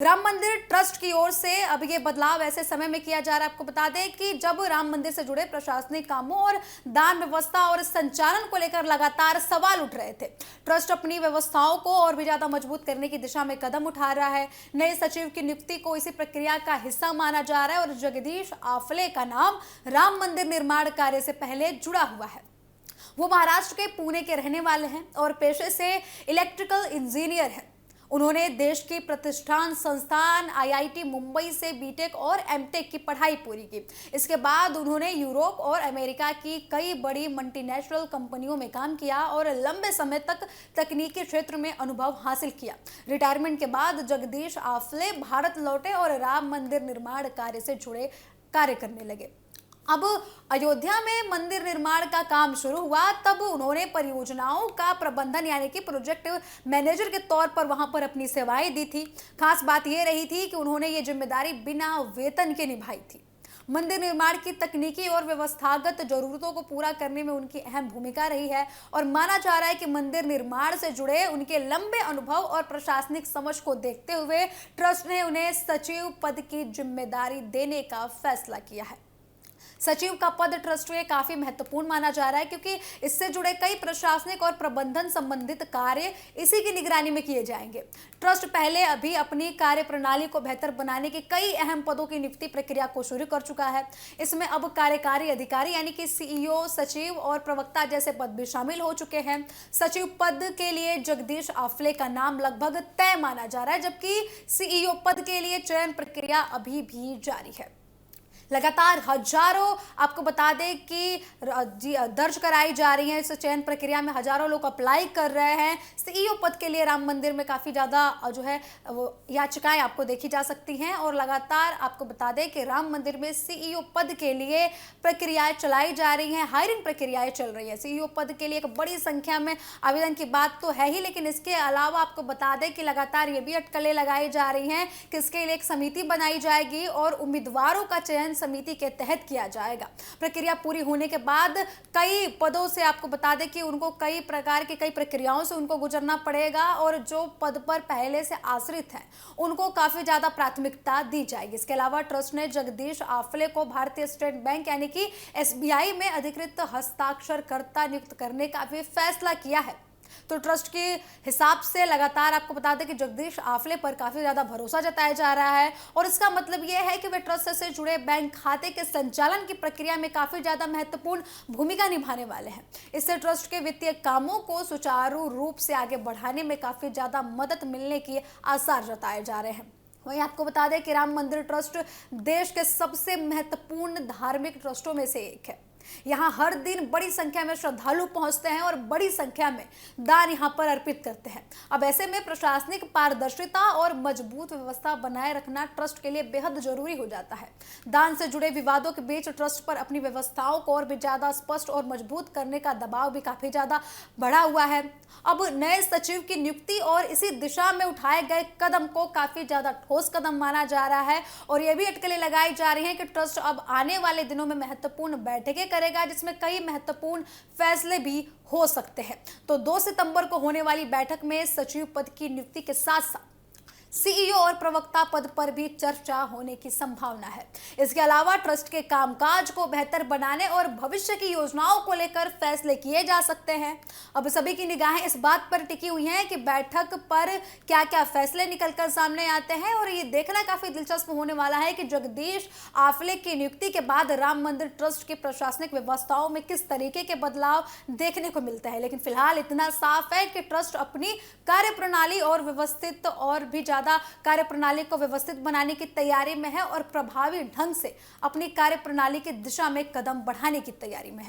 राम मंदिर ट्रस्ट की ओर से अब ये बदलाव ऐसे समय में किया जा रहा है। आपको बता दें कि जब राम मंदिर से जुड़े प्रशासनिक कामों और दान व्यवस्था और संचालन को लेकर लगातार सवाल उठ रहे थे, ट्रस्ट अपनी व्यवस्थाओं को और भी ज्यादा मजबूत करने की दिशा में कदम उठा रहा है। नए सचिव की नियुक्ति को इसी प्रक्रिया का हिस्सा माना जा रहा है और जगदीश आफले का नाम राम मंदिर निर्माण कार्य से पहले जुड़ा हुआ है। वो महाराष्ट्र के पुणे के रहने वाले हैं और पेशे से इलेक्ट्रिकल इंजीनियर हैं। उन्होंने देश की प्रतिष्ठान संस्थान आईआईटी मुंबई से बीटेक और एमटेक की पढ़ाई पूरी की। इसके बाद उन्होंने यूरोप और अमेरिका की कई बड़ी मल्टीनेशनल कंपनियों में काम किया और लंबे समय तक तकनीकी क्षेत्र में अनुभव हासिल किया। रिटायरमेंट के बाद जगदीश आफले भारत लौटे और राम मंदिर निर्माण कार्य से जुड़े कार्य करने लगे। अब अयोध्या में मंदिर निर्माण का काम शुरू हुआ, तब उन्होंने परियोजनाओं का प्रबंधन यानी कि प्रोजेक्ट मैनेजर के तौर पर वहां पर अपनी सेवाएं दी थी। खास बात यह रही थी कि उन्होंने ये जिम्मेदारी बिना वेतन के निभाई थी। मंदिर निर्माण की तकनीकी और व्यवस्थागत जरूरतों को पूरा करने में उनकी अहम भूमिका रही है और माना जा रहा है कि मंदिर निर्माण से जुड़े उनके लंबे अनुभव और प्रशासनिक समझ को देखते हुए ट्रस्ट ने उन्हें सचिव पद की जिम्मेदारी देने का फैसला किया है। सचिव का पद ट्रस्ट में काफी महत्वपूर्ण माना जा रहा है क्योंकि इससे जुड़े कई प्रशासनिक और प्रबंधन संबंधित कार्य इसी की निगरानी में किए जाएंगे। ट्रस्ट पहले अभी अपनी कार्य प्रणाली को बेहतर बनाने की कई अहम पदों की नियुक्ति प्रक्रिया को शुरू कर चुका है। इसमें अब कार्यकारी अधिकारी यानी कि सीईओ, सचिव और प्रवक्ता जैसे पद भी शामिल हो चुके हैं। सचिव पद के लिए जगदीश आफले का नाम लगभग तय माना जा रहा है, जबकि सीईओ पद के लिए चयन प्रक्रिया अभी भी जारी है। लगातार हजारों, आपको बता दें कि दर्ज कराई जा रही है। इस चयन प्रक्रिया में हजारों लोग अप्लाई कर रहे हैं। सीईओ पद के लिए राम मंदिर में काफी ज्यादा जो है वो याचिकाएं आपको देखी जा सकती हैं और लगातार आपको बता दें कि राम मंदिर में सीईओ पद के लिए प्रक्रियाएं चलाई जा रही हैं, हायरिंग प्रक्रियाएं चल रही है। सीईओ पद के लिए एक बड़ी संख्या में आवेदन की बात तो है ही, लेकिन इसके अलावा आपको बता दें कि लगातार ये भी अटकलें लगाई जा रही हैं कि इसके लिए एक समिति बनाई जाएगी और उम्मीदवारों का चयन समिति के तहत किया जाएगा। प्रक्रिया पूरी होने के बाद कई पदों से आपको बता दें कि उनको कई प्रकार की कई प्रक्रियाओं से उनको गुजरना पड़ेगा और जो पद पर पहले से आश्रित हैं उनको काफी ज्यादा प्राथमिकता दी जाएगी। इसके अलावा ट्रस्ट ने जगदीश आफले को भारतीय स्टेट बैंक यानी कि एसबीआई में अधिकृत हस्ताक्षरकर्ता नियुक्त करने का भी फैसला किया है। तो ट्रस्ट के हिसाब से लगातार आपको बता दें कि जगदीश आफले पर काफी ज्यादा भरोसा जताया जा रहा है और इसका मतलब यह है कि वे ट्रस्ट से जुड़े बैंक खाते के संचालन की प्रक्रिया में काफी ज्यादा महत्वपूर्ण भूमिका निभाने वाले हैं। इससे ट्रस्ट के वित्तीय कामों को सुचारू रूप से आगे बढ़ाने में काफी ज्यादा मदद मिलने की आसार जताए जा रहे हैं। वहीं आपको बता दें कि राम मंदिर ट्रस्ट देश के सबसे महत्वपूर्ण धार्मिक ट्रस्टों में से एक है। यहाँ हर दिन बड़ी संख्या में श्रद्धालु पहुंचते हैं और बड़ी संख्या में दान यहाँ पर अर्पित करते हैं। अब ऐसे में प्रशासनिक पारदर्शिता और मजबूत व्यवस्था बनाए रखना ट्रस्ट के लिए बेहद जरूरी हो जाता है। दान से जुड़े विवादों के बीच ट्रस्ट पर अपनी व्यवस्थाओं को और भी ज्यादा स्पष्ट और मजबूत करने का दबाव भी काफी ज्यादा बढ़ा हुआ है। अब नए सचिव की नियुक्ति और इसी दिशा में उठाए गए कदम को काफी ज्यादा ठोस कदम माना जा रहा है और यह भी अटकलें लगाई जा रही हैं कि ट्रस्ट अब आने वाले दिनों में महत्वपूर्ण बैठकें करेगा जिसमें कई महत्वपूर्ण फैसले भी हो सकते हैं। तो 2 सितंबर को होने वाली बैठक में सचिव पद की नियुक्ति के साथ साथ सीईओ और प्रवक्ता पद पर भी चर्चा होने की संभावना है। इसके अलावा ट्रस्ट के कामकाज को बेहतर बनाने और भविष्य की योजनाओं को लेकर फैसले किए जा सकते हैं। अब सभी की निगाहें इस बात पर टिकी हुई हैं कि बैठक पर क्या क्या फैसले निकलकर सामने आते हैं और ये देखना काफी दिलचस्प होने वाला है कि जगदीश आफले की नियुक्ति के बाद राम मंदिर ट्रस्ट की प्रशासनिक व्यवस्थाओं में किस तरीके के बदलाव देखने को मिलते हैं। लेकिन फिलहाल इतना साफ है कि ट्रस्ट अपनी कार्यप्रणाली और व्यवस्थित और भी कार्यप्रणाली को व्यवस्थित बनाने की तैयारी में है और प्रभावी ढंग से अपनी कार्यप्रणाली की दिशा में कदम बढ़ाने की तैयारी में है।